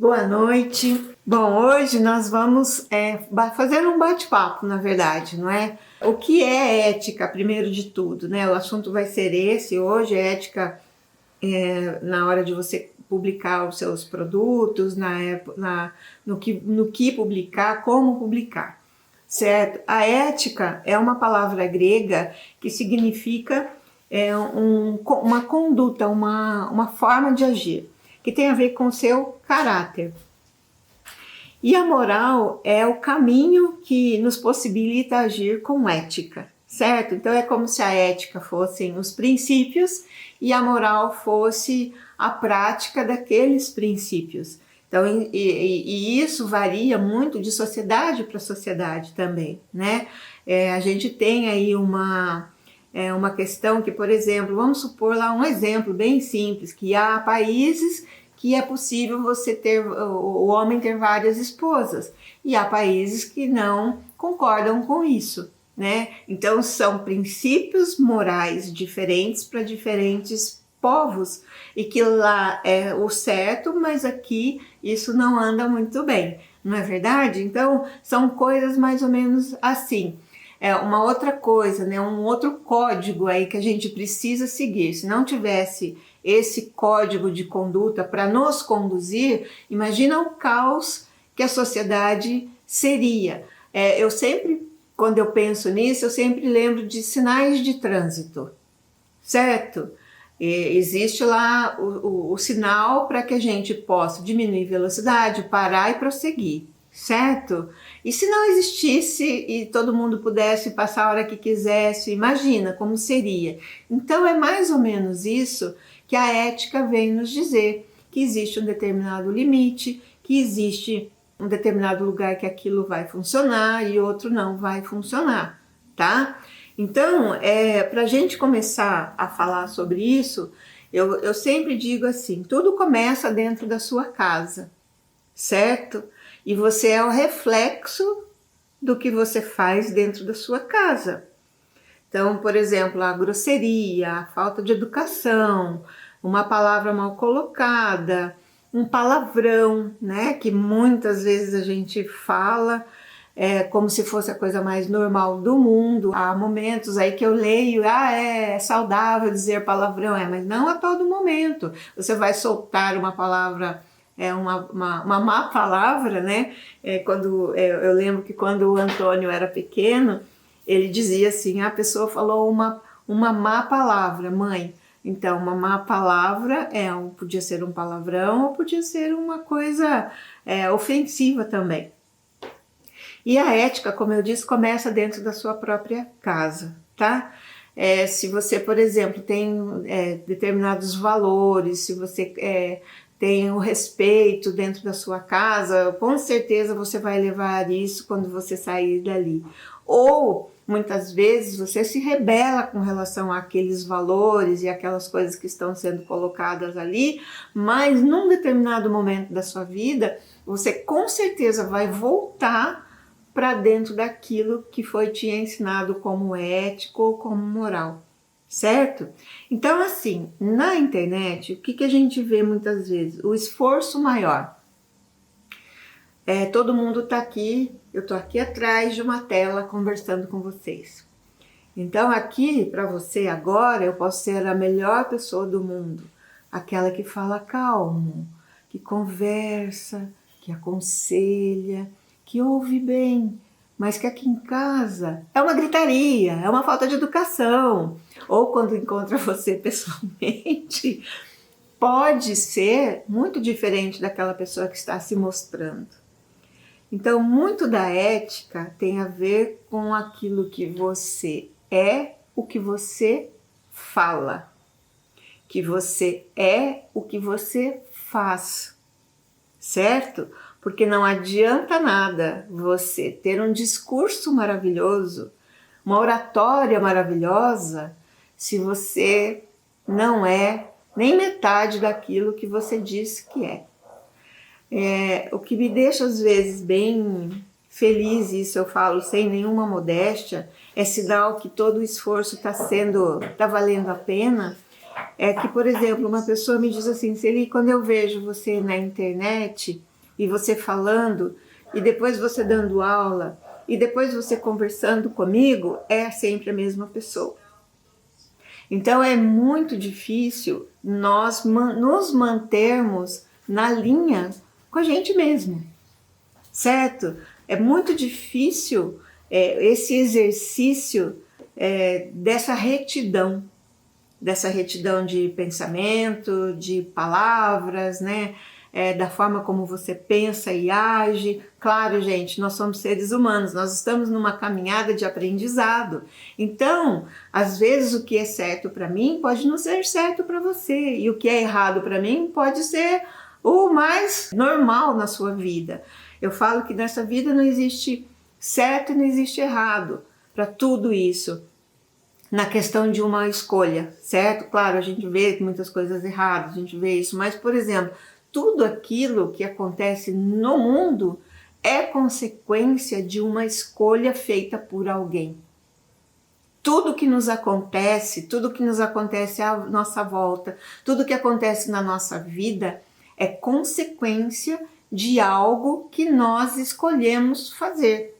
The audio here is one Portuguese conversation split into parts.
Boa noite. Bom, hoje nós vamos fazer um bate-papo, na verdade, não é? O que é ética, primeiro de tudo, né? O assunto vai ser esse hoje, ética na hora de você publicar os seus produtos, no que publicar, como publicar, certo? A ética é uma palavra grega que significa uma conduta, uma forma de agir, que tem a ver com o seu caráter. E a moral é o caminho que nos possibilita agir com ética, certo? Então é como se a ética fossem os princípios e a moral fosse a prática daqueles princípios. Então, e isso varia muito de sociedade para sociedade também, né? A gente tem aí uma questão que, por exemplo, vamos supor lá um exemplo bem simples, que há países que é possível o homem ter várias esposas, e há países que não concordam com isso, né? Então são princípios morais diferentes para diferentes povos, e que lá é o certo, mas aqui isso não anda muito bem, não é verdade? Então são coisas mais ou menos assim. Uma outra coisa, né? Um outro código aí que a gente precisa seguir. Se não tivesse esse código de conduta para nos conduzir, imagina o caos que a sociedade seria. Eu sempre, quando eu penso nisso, eu sempre lembro de sinais de trânsito, certo? Existe lá o sinal para que a gente possa diminuir velocidade, parar e prosseguir, certo? E se não existisse e todo mundo pudesse passar a hora que quisesse, imagina como seria. Então é mais ou menos isso que a ética vem nos dizer, que existe um determinado limite, que existe um determinado lugar que aquilo vai funcionar e outro não vai funcionar, tá? Então, para a gente começar a falar sobre isso, eu sempre digo assim, tudo começa dentro da sua casa, certo? E você é o reflexo do que você faz dentro da sua casa. Então, por exemplo, a grosseria, a falta de educação, uma palavra mal colocada, um palavrão, né, que muitas vezes a gente fala como se fosse a coisa mais normal do mundo. Há momentos aí que eu leio, é saudável dizer palavrão, mas não a todo momento. Você vai soltar uma palavra, uma má palavra, né? Eu lembro que quando o Antônio era pequeno, ele dizia assim, a pessoa falou uma má palavra, mãe. Então, uma má palavra podia ser um palavrão ou podia ser uma coisa ofensiva também. E a ética, como eu disse, começa dentro da sua própria casa, tá? Se você, por exemplo, tem determinados valores, se você tem o respeito dentro da sua casa, com certeza você vai levar isso quando você sair dali. Ou, muitas vezes, você se rebela com relação àqueles valores e aquelas coisas que estão sendo colocadas ali, mas num determinado momento da sua vida, você com certeza vai voltar para dentro daquilo que foi te ensinado como ético ou como moral, certo? Então, assim, na internet, o que a gente vê muitas vezes? O esforço maior. Todo mundo está aqui, eu estou aqui atrás de uma tela conversando com vocês. Então, aqui, para você agora, eu posso ser a melhor pessoa do mundo, aquela que fala calmo, que conversa, que aconselha, que ouve bem, mas que aqui em casa é uma gritaria, é uma falta de educação. Ou quando encontra você pessoalmente, pode ser muito diferente daquela pessoa que está se mostrando. Então, muito da ética tem a ver com aquilo que você é, o que você fala, que você é o que você faz, certo? Porque não adianta nada você ter um discurso maravilhoso, uma oratória maravilhosa, se você não é nem metade daquilo que você diz que é. O que me deixa às vezes bem feliz, isso eu falo sem nenhuma modéstia, é sinal que todo o esforço está valendo a pena, é que, por exemplo, uma pessoa me diz assim, Celi, quando eu vejo você na internet, e você falando, e depois você dando aula, e depois você conversando comigo, é sempre a mesma pessoa. Então é muito difícil nós nos mantermos na linha com a gente mesmo, certo? É muito difícil esse exercício dessa retidão de pensamento, de palavras, né? Da forma como você pensa e age. Claro, gente, nós somos seres humanos, nós estamos numa caminhada de aprendizado. Então, às vezes o que é certo para mim pode não ser certo para você, e o que é errado para mim pode ser o mais normal na sua vida. Eu falo que nessa vida não existe certo e não existe errado para tudo isso. Na questão de uma escolha, certo? Claro, a gente vê muitas coisas erradas, a gente vê isso, mas, por exemplo, tudo aquilo que acontece no mundo é consequência de uma escolha feita por alguém. Tudo que nos acontece à nossa volta, tudo que acontece na nossa vida é consequência de algo que nós escolhemos fazer.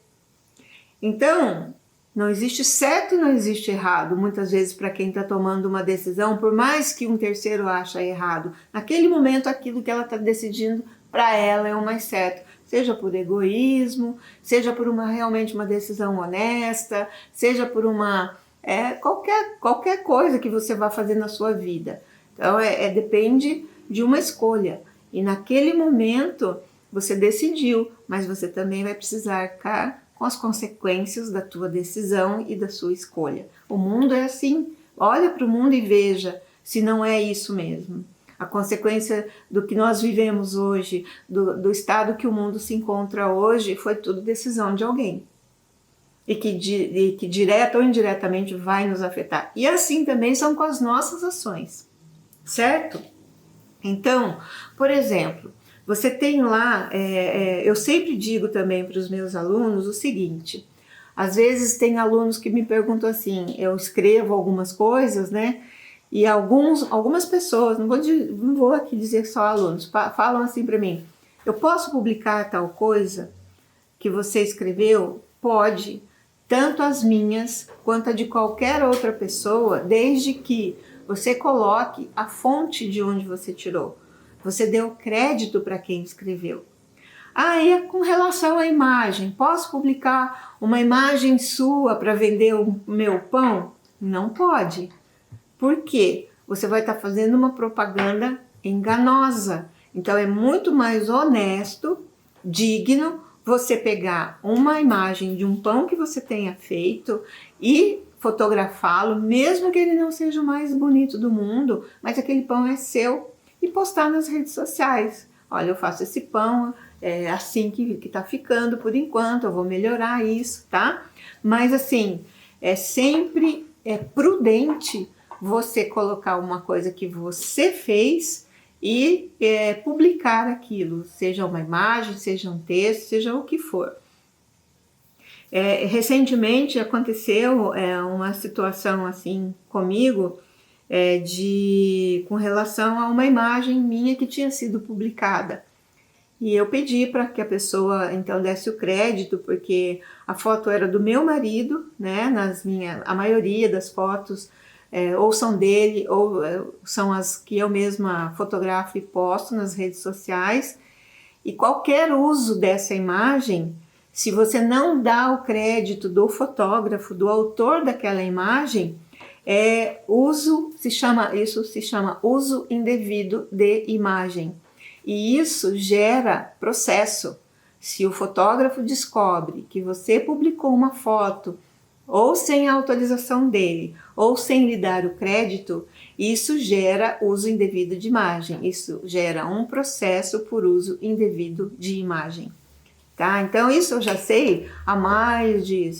Então, não existe certo e não existe errado, muitas vezes para quem está tomando uma decisão, por mais que um terceiro ache errado. Naquele momento, aquilo que ela está decidindo para ela é o mais certo, seja por egoísmo, seja por realmente uma decisão honesta, seja por qualquer coisa que você vá fazer na sua vida. Então, depende de uma escolha. E naquele momento, você decidiu, mas você também vai precisar arcar com as consequências da tua decisão e da sua escolha. O mundo é assim. Olha para o mundo e veja se não é isso mesmo. A consequência do que nós vivemos hoje, do estado que o mundo se encontra hoje, foi tudo decisão de alguém. E que direta ou indiretamente vai nos afetar. E assim também são com as nossas ações, certo? Então, por exemplo, você tem lá, eu sempre digo também para os meus alunos o seguinte, às vezes tem alunos que me perguntam assim, eu escrevo algumas coisas, né? E algumas pessoas, não vou aqui dizer só alunos, falam assim para mim, eu posso publicar tal coisa que você escreveu? Pode, tanto as minhas quanto a de qualquer outra pessoa, desde que você coloque a fonte de onde você tirou. Você deu crédito para quem escreveu. E com relação à imagem, posso publicar uma imagem sua para vender o meu pão? Não pode. Por quê? Você vai estar fazendo uma propaganda enganosa. Então é muito mais honesto, digno, você pegar uma imagem de um pão que você tenha feito e fotografá-lo, mesmo que ele não seja o mais bonito do mundo, mas aquele pão é seu, e postar nas redes sociais. Olha, eu faço esse pão, é assim que tá ficando por enquanto, eu vou melhorar isso, tá? Mas assim, é sempre prudente você colocar uma coisa que você fez e publicar aquilo, seja uma imagem, seja um texto, seja o que for. Recentemente aconteceu uma situação assim comigo, com relação a uma imagem minha que tinha sido publicada. E eu pedi para que a pessoa então desse o crédito, porque a foto era do meu marido, né? A maioria das fotos ou são dele, ou são as que eu mesma fotografo e posto nas redes sociais. E qualquer uso dessa imagem, se você não dá o crédito do fotógrafo, do autor daquela imagem, isso se chama uso indevido de imagem. E isso gera processo. Se o fotógrafo descobre que você publicou uma foto ou sem a autorização dele, ou sem lhe dar o crédito, isso gera uso indevido de imagem. Isso gera um processo por uso indevido de imagem. Tá? Então isso eu já sei há mais de,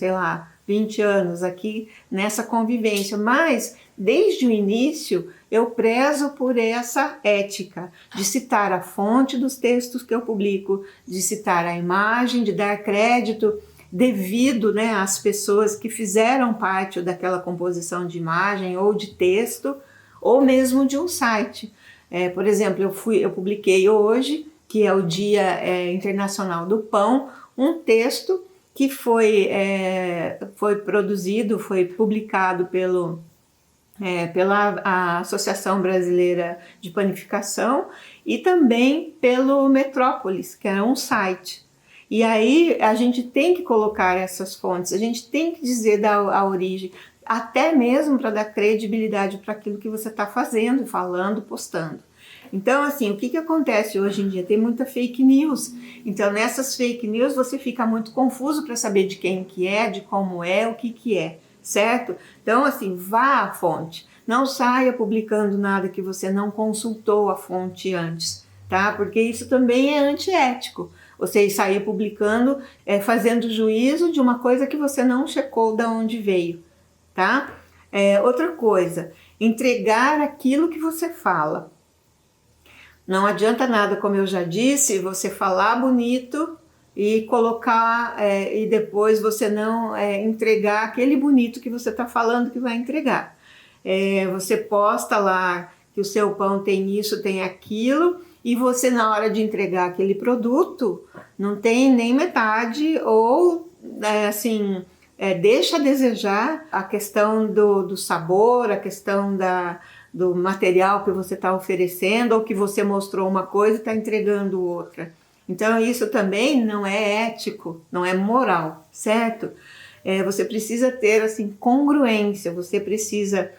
20 anos aqui nessa convivência, mas desde o início eu prezo por essa ética de citar a fonte dos textos que eu publico, de citar a imagem, de dar crédito devido, né, às pessoas que fizeram parte daquela composição de imagem ou de texto, ou mesmo de um site. Por exemplo, eu publiquei hoje que é o Dia Internacional do Pão, um texto que foi produzido, foi publicado pela Associação Brasileira de Panificação e também pelo Metrópolis, que é um site. E aí a gente tem que colocar essas fontes, a gente tem que dizer a origem, até mesmo para dar credibilidade para aquilo que você está fazendo, falando, postando. Então, assim, o que acontece hoje em dia? Tem muita fake news. Então, nessas fake news você fica muito confuso para saber de quem que é, de como é, o que é, certo? Então, assim, vá à fonte. Não saia publicando nada que você não consultou a fonte antes, tá? Porque isso também é antiético. Você sair publicando, fazendo juízo de uma coisa que você não checou de onde veio, tá? Outra coisa, entregar aquilo que você fala. Não adianta nada, como eu já disse, você falar bonito e colocar, e depois você não entregar aquele bonito que você está falando que vai entregar. Você posta lá que o seu pão tem isso, tem aquilo, e você na hora de entregar aquele produto não tem nem metade ou assim, deixa a desejar a questão do sabor, a questão do material que você está oferecendo, ou que você mostrou uma coisa e está entregando outra. Então isso também não é ético, não é moral, certo? Você precisa ter assim congruência, você precisa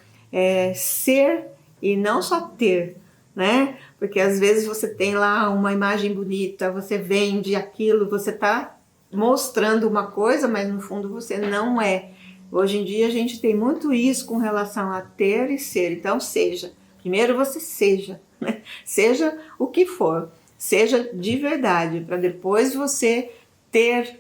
ser e não só ter, né? Porque às vezes você tem lá uma imagem bonita, você vende aquilo, você está mostrando uma coisa, mas no fundo você não é. Hoje em dia a gente tem muito isso com relação a ter e ser. Então seja, primeiro você seja, né? Seja o que for, seja de verdade, para depois você ter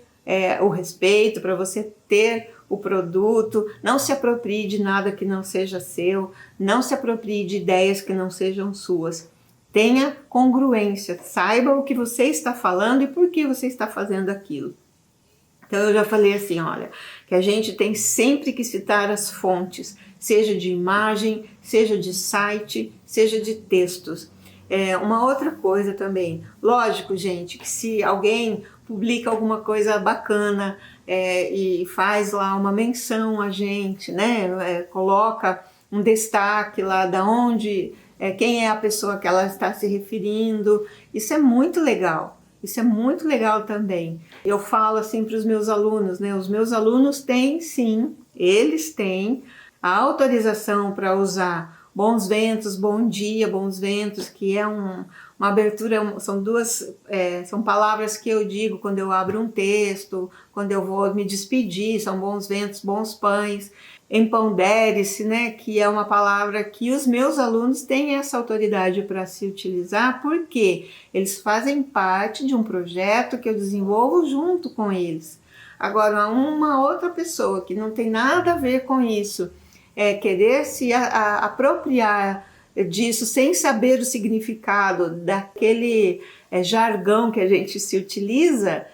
o respeito, para você ter o produto, não se aproprie de nada que não seja seu, não se aproprie de ideias que não sejam suas. Tenha congruência, saiba o que você está falando e por que você está fazendo aquilo. Então eu já falei assim, olha, que a gente tem sempre que citar as fontes, seja de imagem, seja de site, seja de textos. Uma outra coisa também, lógico, gente, que se alguém publica alguma coisa bacana e faz lá uma menção a gente, né, coloca um destaque lá da onde, quem é a pessoa que ela está se referindo, isso é muito legal. Isso é muito legal também. Eu falo assim para os meus alunos, né? Os meus alunos têm sim, eles têm a autorização para usar bons ventos, bom dia, bons ventos, que é uma abertura, são palavras que eu digo quando eu abro um texto, quando eu vou me despedir, são bons ventos, bons pães. Empodere-se, né, que é uma palavra que os meus alunos têm essa autoridade para se utilizar, porque eles fazem parte de um projeto que eu desenvolvo junto com eles. Agora, uma outra pessoa que não tem nada a ver com isso, querer se apropriar disso sem saber o significado daquele jargão que a gente se utiliza,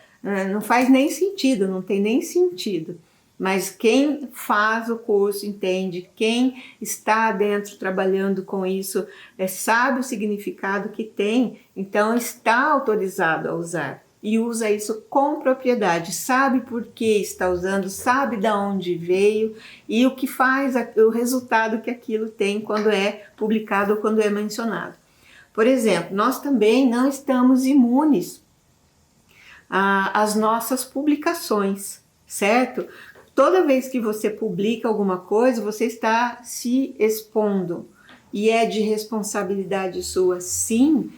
não faz nem sentido, não tem nem sentido. Mas quem faz o curso entende, quem está dentro trabalhando com isso, sabe o significado que tem, então está autorizado a usar. E usa isso com propriedade, sabe por que está usando, sabe de onde veio e o que faz, o resultado que aquilo tem quando é publicado ou quando é mencionado. Por exemplo, nós também não estamos imunes às nossas publicações, certo? Toda vez que você publica alguma coisa, você está se expondo. E é de responsabilidade sua, sim,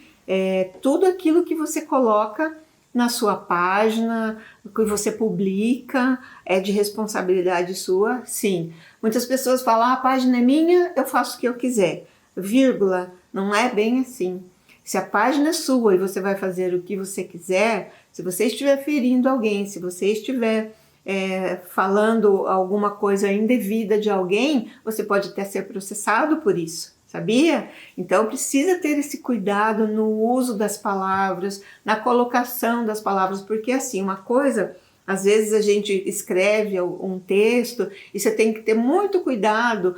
tudo aquilo que você coloca na sua página, que você publica, é de responsabilidade sua, sim. Muitas pessoas falam, a página é minha, eu faço o que eu quiser. Vírgula, não é bem assim. Se a página é sua e você vai fazer o que você quiser, se você estiver ferindo alguém, se você estiver falando alguma coisa indevida de alguém, você pode até ser processado por isso, sabia? Então precisa ter esse cuidado no uso das palavras, na colocação das palavras, porque assim, uma coisa, às vezes a gente escreve um texto e você tem que ter muito cuidado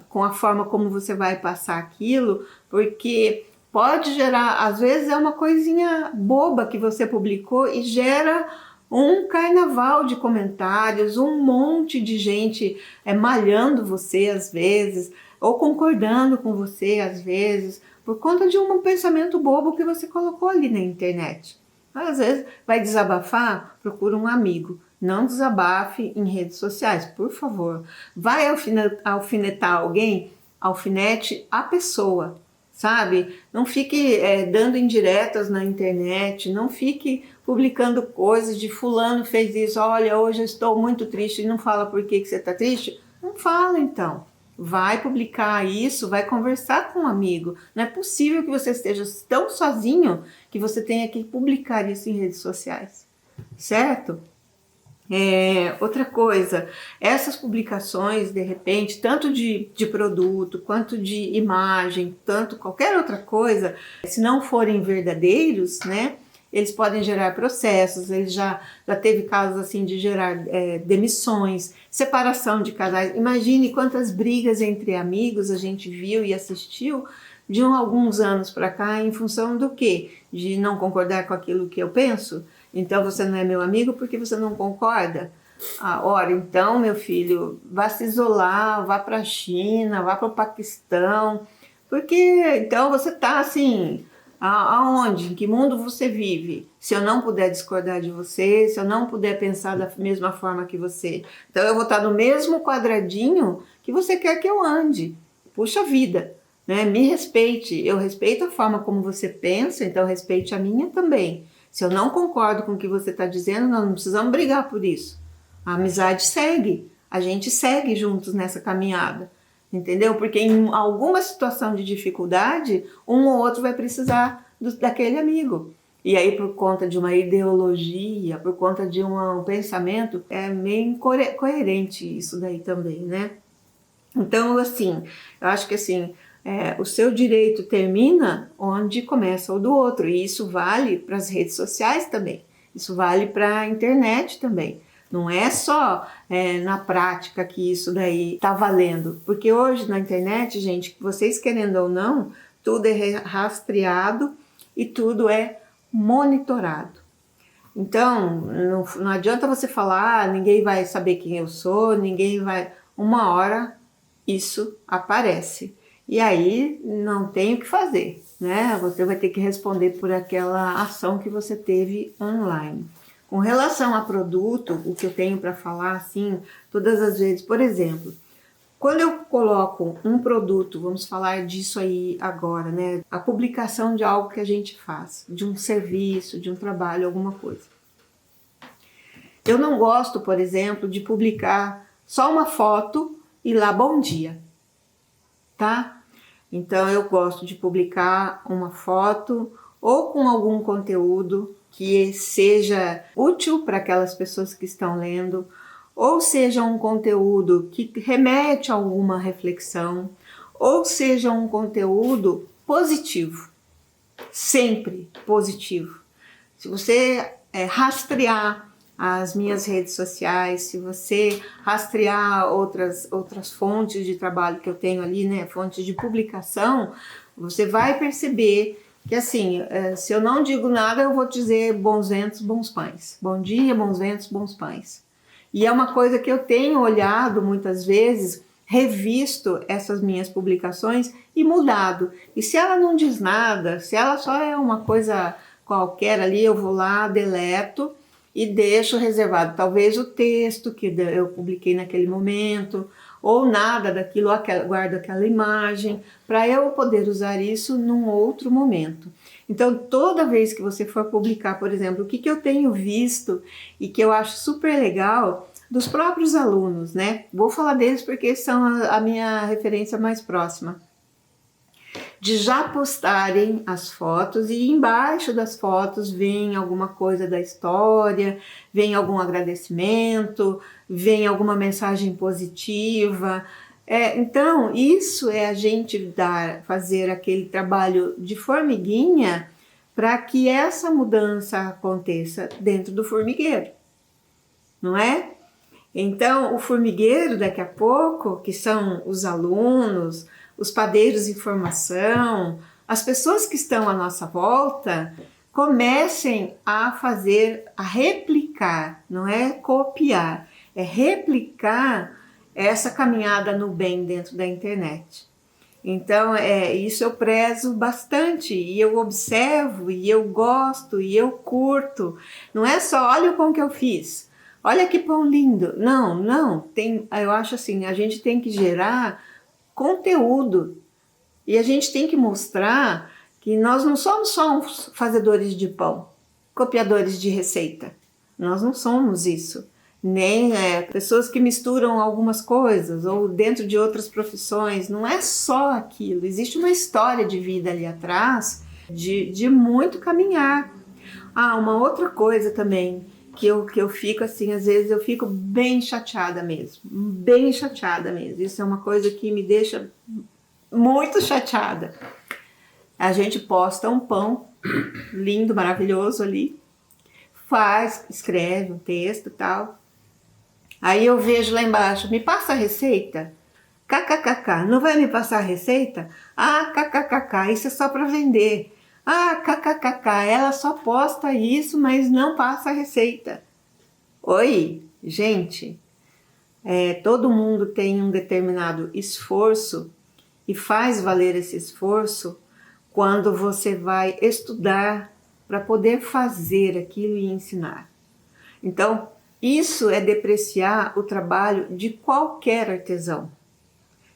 com a forma como você vai passar aquilo, porque pode gerar, às vezes é uma coisinha boba que você publicou e gera um carnaval de comentários, um monte de gente malhando você às vezes, ou concordando com você às vezes, por conta de um pensamento bobo que você colocou ali na internet. Às vezes vai desabafar, procura um amigo. Não desabafe em redes sociais, por favor. Vai alfinetar alguém, alfinete a pessoa, sabe? Não fique dando indiretas na internet, não fique publicando coisas de fulano fez isso, olha, hoje eu estou muito triste, e não fala por que você está triste. Não fala então. Vai publicar isso, vai conversar com um amigo. Não é possível que você esteja tão sozinho que você tenha que publicar isso em redes sociais, certo? Outra coisa, essas publicações, de repente, tanto de produto, quanto de imagem, tanto qualquer outra coisa, se não forem verdadeiros, né, eles podem gerar processos. Ele já teve casos assim de gerar demissões, separação de casais. Imagine quantas brigas entre amigos a gente viu e assistiu de alguns anos para cá, em função do quê? De não concordar com aquilo que eu penso? Então você não é meu amigo porque você não concorda? Ora, então, meu filho, vá se isolar, vá para a China, vá para o Paquistão, porque então você está assim, aonde? Em que mundo você vive? Se eu não puder discordar de você, se eu não puder pensar da mesma forma que você, então eu vou estar no mesmo quadradinho que você quer que eu ande. Puxa vida, né? Me respeite, eu respeito a forma como você pensa, então respeite a minha também. Se eu não concordo com o que você está dizendo, nós não precisamos brigar por isso. A amizade segue, a gente segue juntos nessa caminhada, entendeu? Porque em alguma situação de dificuldade, um ou outro vai precisar daquele amigo. E aí, por conta de uma ideologia, por conta de um pensamento, é meio incoerente isso daí também, né? Então, assim, eu acho que assim, o seu direito termina onde começa o do outro, e isso vale para as redes sociais também, isso vale para a internet também. Não é só na prática que isso daí está valendo, porque hoje na internet, gente, vocês querendo ou não, tudo é rastreado e tudo é monitorado. Então, não adianta você falar, ninguém vai saber quem eu sou, ninguém vai... Uma hora isso aparece. E aí não tem o que fazer, né? Você vai ter que responder por aquela ação que você teve online. Com relação a produto, o que eu tenho para falar, assim, todas as vezes, por exemplo, quando eu coloco um produto, vamos falar disso aí agora, né? A publicação de algo que a gente faz, de um serviço, de um trabalho, alguma coisa. Eu não gosto, por exemplo, de publicar só uma foto e lá bom dia, tá? Então eu gosto de publicar uma foto ou com algum conteúdo que seja útil para aquelas pessoas que estão lendo, ou seja um conteúdo que remete a alguma reflexão, ou seja um conteúdo positivo, sempre positivo. Se você rastrear as minhas redes sociais, se você rastrear outras fontes de trabalho que eu tenho ali, né, fontes de publicação, você vai perceber que assim, se eu não digo nada, eu vou dizer bons ventos, bons pães. Bom dia, bons ventos, bons pães. E é uma coisa que eu tenho olhado muitas vezes, revisto essas minhas publicações e mudado. E se ela não diz nada, se ela só é uma coisa qualquer ali, eu vou lá, deleto e deixo reservado talvez o texto que eu publiquei naquele momento, ou nada daquilo, guardo aquela imagem, para eu poder usar isso num outro momento. Então, toda vez que você for publicar, por exemplo, o que eu tenho visto e que eu acho super legal, dos próprios alunos, né? Vou falar deles porque são a minha referência mais próxima. De já postarem as fotos e embaixo das fotos vem alguma coisa da história, vem algum agradecimento, vem alguma mensagem positiva. Então, isso é a gente fazer aquele trabalho de formiguinha para que essa mudança aconteça dentro do formigueiro, não é? Então, o formigueiro, daqui a pouco, que são os alunos, os padeiros em formação, as pessoas que estão à nossa volta comecem a fazer, a replicar, não é copiar, é replicar essa caminhada no bem dentro da internet. Então, isso eu prezo bastante, e eu observo, e eu gosto, e eu curto. Não é só, olha o pão que eu fiz, olha que pão lindo. Não, eu acho assim, a gente tem que gerar conteúdo, e a gente tem que mostrar que nós não somos só uns fazedores de pão, copiadores de receita. Nós não somos isso. Nem pessoas que misturam algumas coisas ou dentro de outras profissões. Não é só aquilo. Existe uma história de vida ali atrás de muito caminhar. Uma outra coisa também que eu fico assim, às vezes eu fico bem chateada mesmo. Bem chateada mesmo. Isso é uma coisa que me deixa muito chateada. A gente posta um pão lindo, maravilhoso ali, escreve um texto e tal. Aí eu vejo lá embaixo, me passa a receita? KKKK, não vai me passar a receita? KKKK, isso é só para vender. KKKK, ela só posta isso, mas não passa a receita. Oi, gente, todo mundo tem um determinado esforço e faz valer esse esforço quando você vai estudar para poder fazer aquilo e ensinar. Então, isso é depreciar o trabalho de qualquer artesão.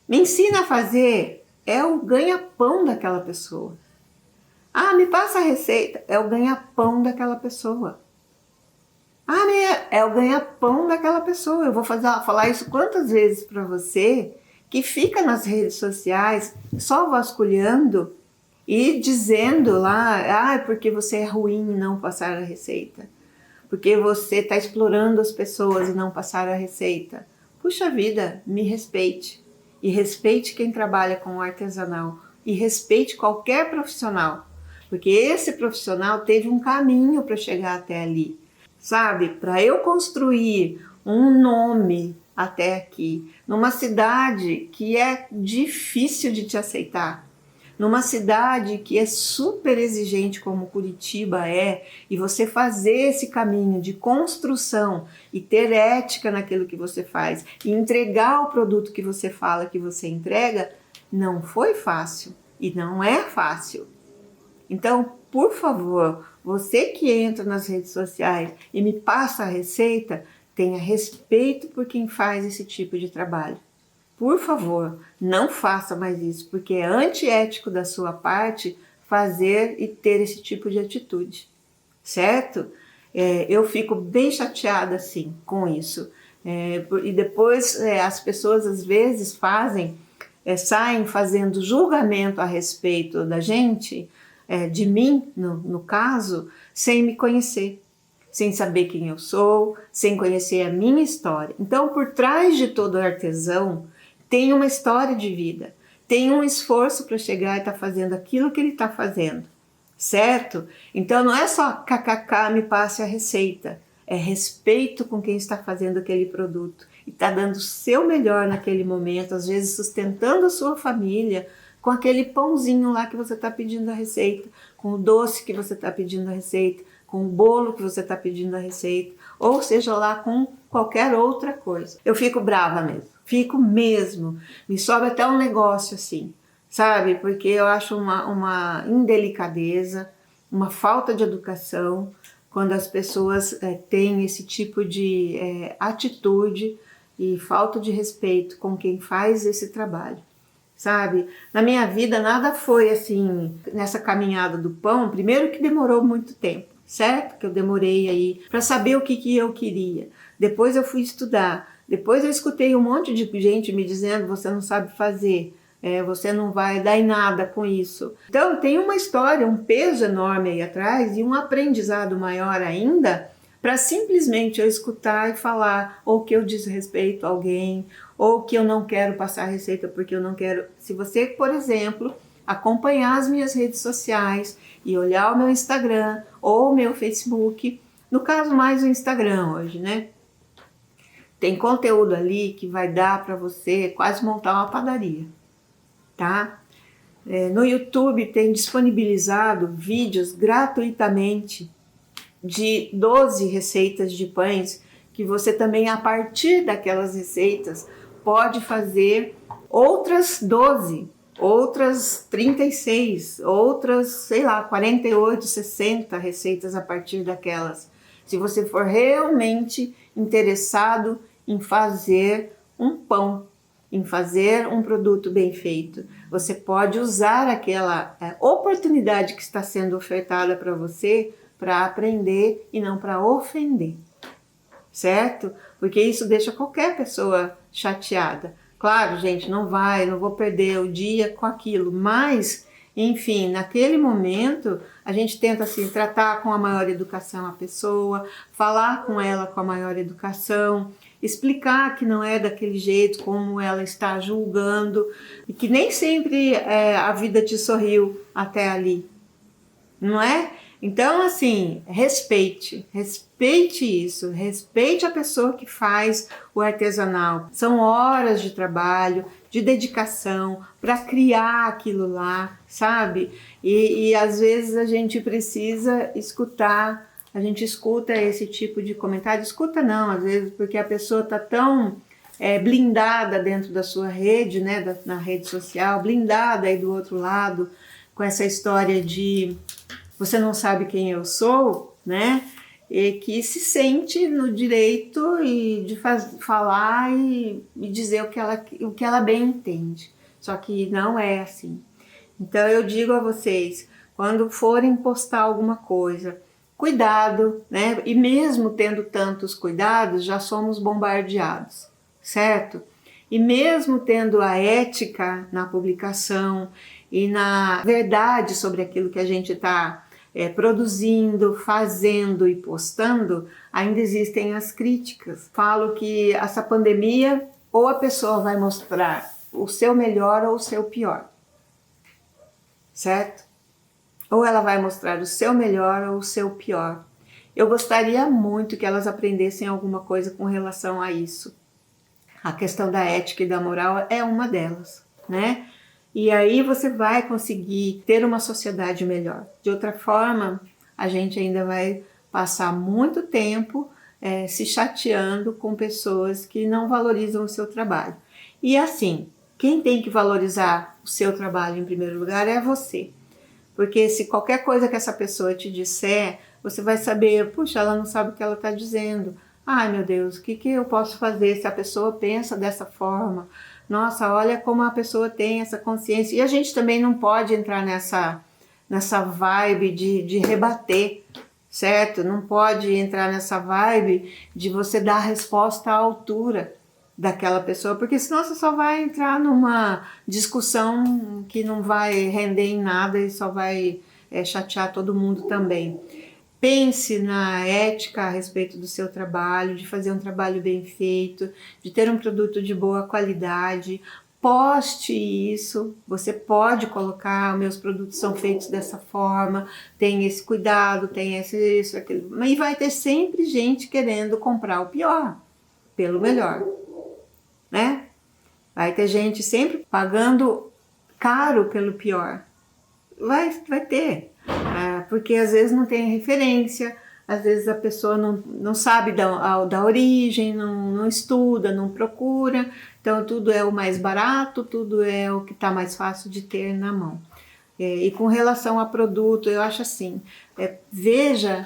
Me ensina a fazer, é o ganha-pão daquela pessoa. Me passa a receita, é o ganha-pão daquela pessoa. É o ganha-pão daquela pessoa. Eu vou falar isso quantas vezes para você que fica nas redes sociais só vasculhando e dizendo lá, porque você é ruim e não passar a receita. Porque você está explorando as pessoas e não passar a receita. Puxa vida, me respeite. E respeite quem trabalha com o artesanal. E respeite qualquer profissional. Porque esse profissional teve um caminho para chegar até ali. Sabe? Para eu construir um nome até aqui, numa cidade que é difícil de te aceitar, numa cidade que é super exigente como Curitiba e você fazer esse caminho de construção e ter ética naquilo que você faz e entregar o produto que você fala que você entrega, não foi fácil e não é fácil. Então, por favor, você que entra nas redes sociais e me passa a receita, tenha respeito por quem faz esse tipo de trabalho. Por favor, não faça mais isso, porque é antiético da sua parte fazer e ter esse tipo de atitude, certo? Eu fico bem chateada assim com isso. E depois as pessoas às vezes saem fazendo julgamento a respeito da gente, de mim, no caso, sem me conhecer, sem saber quem eu sou, sem conhecer a minha história. Então, por trás de todo artesão, tem uma história de vida, tem um esforço para chegar e estar fazendo aquilo que ele está fazendo, certo? Então não é só kkk, me passe a receita, é respeito com quem está fazendo aquele produto e está dando o seu melhor naquele momento, às vezes sustentando a sua família com aquele pãozinho lá que você está pedindo a receita, com o doce que você está pedindo a receita, com o bolo que você está pedindo a receita, ou seja lá com qualquer outra coisa. Eu fico brava mesmo. Fico mesmo, me sobe até um negócio assim, sabe? Porque eu acho uma indelicadeza, uma falta de educação, quando as pessoas têm esse tipo de atitude e falta de respeito com quem faz esse trabalho, sabe? Na minha vida nada foi assim, nessa caminhada do pão, primeiro que demorou muito tempo, certo? Que eu demorei aí para saber o que eu queria. Depois eu fui estudar. Depois eu escutei um monte de gente me dizendo, você não sabe fazer, você não vai dar em nada com isso. Então tem uma história, um peso enorme aí atrás e um aprendizado maior ainda para simplesmente eu escutar e falar ou que eu desrespeito alguém, ou que eu não quero passar receita porque eu não quero. Se você, por exemplo, acompanhar as minhas redes sociais e olhar o meu Instagram ou o meu Facebook, no caso mais o Instagram hoje, né? Tem conteúdo ali que vai dar para você quase montar uma padaria, tá? No YouTube tem disponibilizado vídeos gratuitamente de 12 receitas de pães, que você também, a partir daquelas receitas, pode fazer outras 12, outras 36, outras, sei lá, 48, 60 receitas a partir daquelas. Se você for realmente interessado em fazer um pão, em fazer um produto bem feito, você pode usar aquela oportunidade que está sendo ofertada para você para aprender e não para ofender, certo? Porque isso deixa qualquer pessoa chateada. Claro, gente, não vou perder o dia com aquilo, mas, enfim, naquele momento a gente tenta assim, tratar com a maior educação a pessoa, falar com ela com a maior educação, explicar que não é daquele jeito como ela está julgando e que nem sempre a vida te sorriu até ali, não é? Então, assim, respeite isso, respeite a pessoa que faz o artesanal. São horas de trabalho, de dedicação para criar aquilo lá, sabe? E às vezes a gente precisa escutar, a gente escuta esse tipo de comentário, escuta não, às vezes porque a pessoa está tão blindada dentro da sua rede, né, na rede social, blindada aí do outro lado, com essa história de você não sabe quem eu sou, né? E que se sente no direito de falar e dizer o que ela bem entende. Só que não é assim. Então eu digo a vocês, quando forem postar alguma coisa, cuidado, né? E mesmo tendo tantos cuidados, já somos bombardeados, certo? E mesmo tendo a ética na publicação e na verdade sobre aquilo que a gente está produzindo, fazendo e postando, ainda existem as críticas. Falo que essa pandemia, ou a pessoa vai mostrar o seu melhor ou o seu pior, certo? Ou ela vai mostrar o seu melhor ou o seu pior. Eu gostaria muito que elas aprendessem alguma coisa com relação a isso. A questão da ética e da moral é uma delas, né? E aí você vai conseguir ter uma sociedade melhor. De outra forma, a gente ainda vai passar muito tempo se chateando com pessoas que não valorizam o seu trabalho. E assim, quem tem que valorizar o seu trabalho em primeiro lugar é você. Porque se qualquer coisa que essa pessoa te disser, você vai saber, puxa, ela não sabe o que ela está dizendo. Ai, meu Deus, o que eu posso fazer se a pessoa pensa dessa forma? Nossa, olha como a pessoa tem essa consciência. E a gente também não pode entrar nessa vibe de rebater, certo? Não pode entrar nessa vibe de você dar a resposta à altura daquela pessoa, porque senão você só vai entrar numa discussão que não vai render em nada e só vai chatear todo mundo também. Pense na ética a respeito do seu trabalho, de fazer um trabalho bem feito, de ter um produto de boa qualidade. Poste isso, você pode colocar, meus produtos são feitos dessa forma, tem esse cuidado, tem isso, aquilo. Mas vai ter sempre gente querendo comprar o pior, pelo melhor, né? Vai ter gente sempre pagando caro pelo pior. Vai ter. Porque às vezes não tem referência, às vezes a pessoa não sabe da origem, não estuda, não procura, então tudo é o mais barato, tudo é o que está mais fácil de ter na mão. E com relação a produto, eu acho assim, veja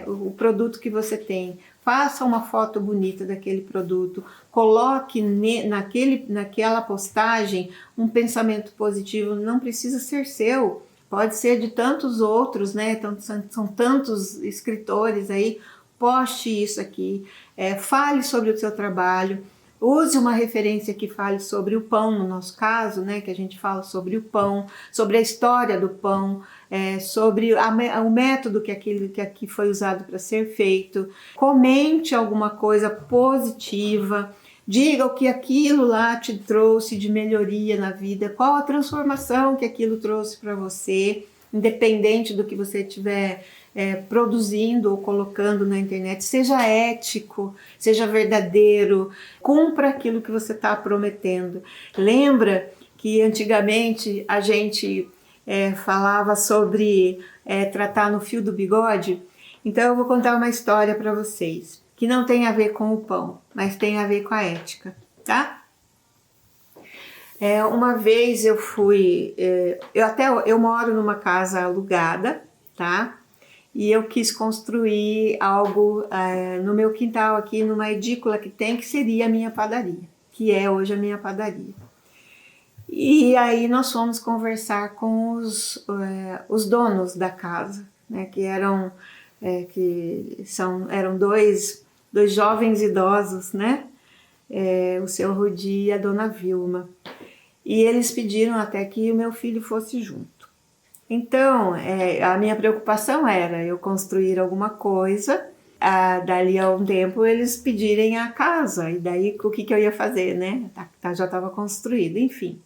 o produto que você tem, faça uma foto bonita daquele produto, coloque naquela postagem um pensamento positivo, não precisa ser seu, pode ser de tantos outros, né? Então, são tantos escritores aí. Poste isso aqui, fale sobre o seu trabalho, use uma referência que fale sobre o pão, no nosso caso, né? Que a gente fala sobre o pão, sobre a história do pão, sobre o método que aqui foi usado para ser feito. Comente alguma coisa positiva. Diga o que aquilo lá te trouxe de melhoria na vida, qual a transformação que aquilo trouxe para você, independente do que você estiver produzindo ou colocando na internet. Seja ético, seja verdadeiro, cumpra aquilo que você está prometendo. Lembra que antigamente a gente falava sobre tratar no fio do bigode. Então eu vou contar uma história para vocês, que não tem a ver com o pão, mas tem a ver com a ética, tá? Uma vez eu fui, eu moro numa casa alugada, tá? E eu quis construir algo no meu quintal aqui, numa edícula que tem, que seria a minha padaria, que é hoje a minha padaria. E aí nós fomos conversar com os donos da casa, né, que eram dois jovens idosos, né, o seu Rudi e a dona Vilma. E eles pediram até que o meu filho fosse junto. Então, a minha preocupação era eu construir alguma coisa, dali a um tempo eles pedirem a casa, e daí o que eu ia fazer, né? Já estava construído, enfim.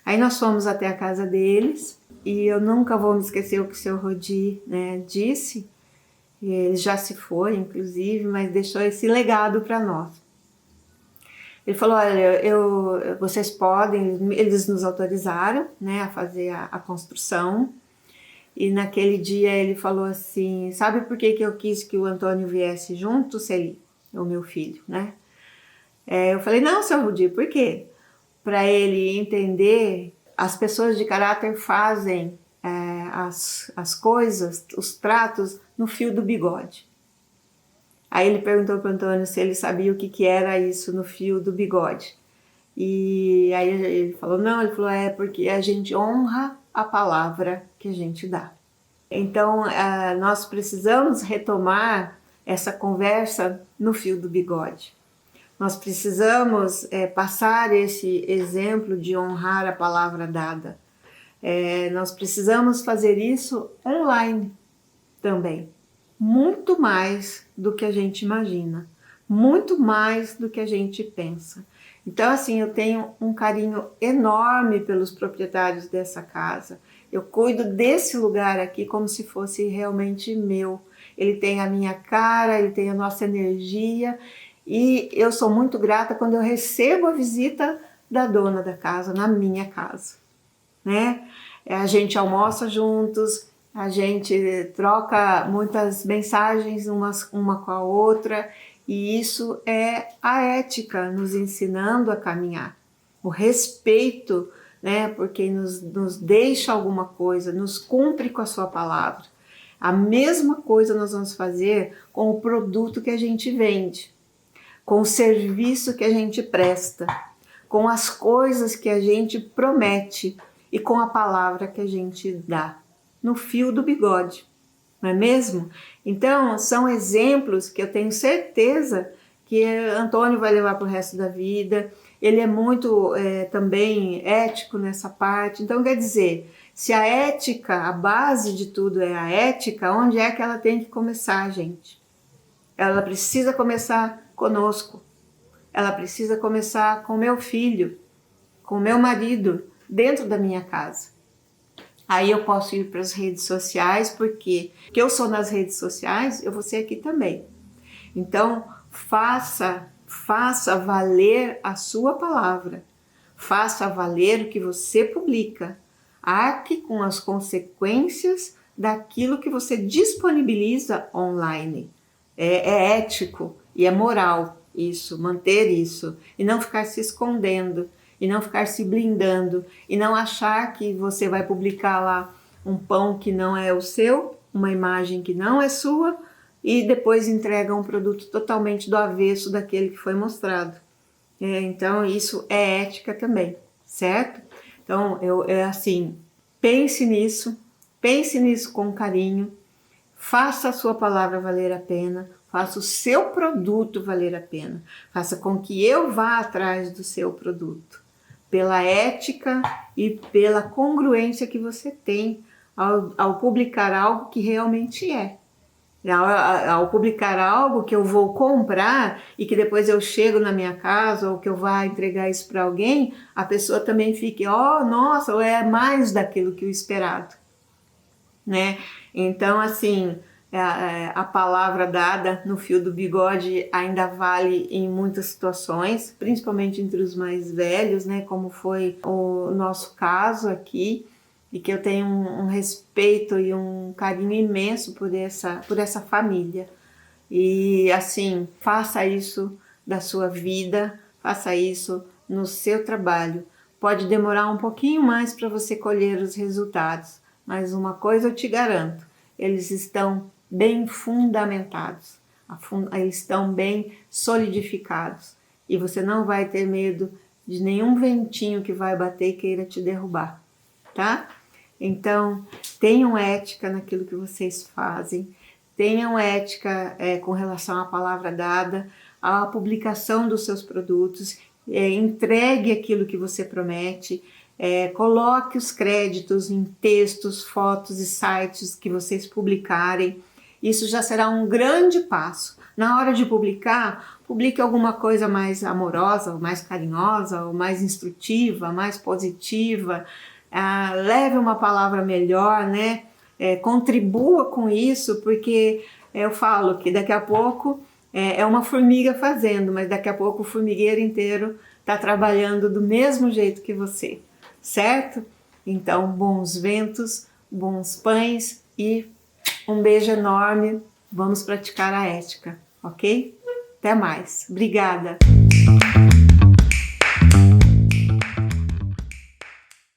Aí nós fomos até a casa deles, e eu nunca vou me esquecer o que o seu Rodi, né, disse. Ele já se foi, inclusive, mas deixou esse legado para nós. Ele falou, olha, vocês podem, eles nos autorizaram, né, a fazer a construção. E naquele dia ele falou assim, sabe por que eu quis que o Antônio viesse junto, Celi, o meu filho, né? Eu falei, não, seu Rudi, por quê? Para ele entender, as pessoas de caráter fazem as coisas, os tratos, no fio do bigode. Aí ele perguntou para o Antônio se ele sabia o que era isso no fio do bigode. E aí ele falou, não, ele falou, porque a gente honra a palavra que a gente dá. Então, nós precisamos retomar essa conversa no fio do bigode. Nós precisamos passar esse exemplo de honrar a palavra dada. Nós precisamos fazer isso online também. Muito mais do que a gente imagina. Muito mais do que a gente pensa. Então, assim, eu tenho um carinho enorme pelos proprietários dessa casa. Eu cuido desse lugar aqui como se fosse realmente meu. Ele tem a minha cara, ele tem a nossa energia. E eu sou muito grata quando eu recebo a visita da dona da casa, na minha casa, né? A gente almoça juntos, a gente troca muitas mensagens uma com a outra, e isso é a ética nos ensinando a caminhar. O respeito, né, por quem nos deixa alguma coisa, nos cumpre com a sua palavra. A mesma coisa nós vamos fazer com o produto que a gente vende, com o serviço que a gente presta, com as coisas que a gente promete e com a palavra que a gente dá, no fio do bigode, não é mesmo? Então, são exemplos que eu tenho certeza que Antônio vai levar para o resto da vida. Ele é muito também ético nessa parte. Então, quer dizer, se a ética, a base de tudo é a ética, onde é que ela tem que começar, gente? Ela precisa começar conosco. Ela precisa começar com meu filho, com meu marido, dentro da minha casa. Aí eu posso ir para as redes sociais, porque eu sou nas redes sociais, eu vou ser aqui também. Então, faça valer a sua palavra. Faça valer o que você publica. Arque com as consequências daquilo que você disponibiliza online. É ético e é moral isso, manter isso. E não ficar se escondendo. E não ficar se blindando, e não achar que você vai publicar lá um pão que não é o seu, uma imagem que não é sua, e depois entrega um produto totalmente do avesso daquele que foi mostrado. Então isso é ética também, certo? Então assim, pense nisso com carinho, faça a sua palavra valer a pena, faça o seu produto valer a pena, faça com que eu vá atrás do seu produto, pela ética e pela congruência que você tem ao publicar algo que realmente é. Ao publicar algo que eu vou comprar e que depois eu chego na minha casa ou que eu vá entregar isso para alguém, a pessoa também fique, nossa, ou é mais daquilo que o esperado, né? Então, assim, A palavra dada no fio do bigode ainda vale em muitas situações, principalmente entre os mais velhos, né, como foi o nosso caso aqui, e que eu tenho um respeito e um carinho imenso por essa família. E assim, faça isso da sua vida, faça isso no seu trabalho. Pode demorar um pouquinho mais para você colher os resultados, mas uma coisa eu te garanto, eles estão bem fundamentados, eles estão bem solidificados e você não vai ter medo de nenhum ventinho que vai bater e queira te derrubar, tá? Então, tenham ética naquilo que vocês fazem, tenham ética com relação à palavra dada, à publicação dos seus produtos, entregue aquilo que você promete, coloque os créditos em textos, fotos e sites que vocês publicarem. Isso já será um grande passo. Na hora de publicar, publique alguma coisa mais amorosa, ou mais carinhosa, ou mais instrutiva, mais positiva. Leve uma palavra melhor, né? Contribua com isso, porque eu falo que daqui a pouco é uma formiga fazendo, mas daqui a pouco o formigueiro inteiro está trabalhando do mesmo jeito que você, certo? Então, bons ventos, bons pães e um beijo enorme. Vamos praticar a ética, ok? Até mais. Obrigada!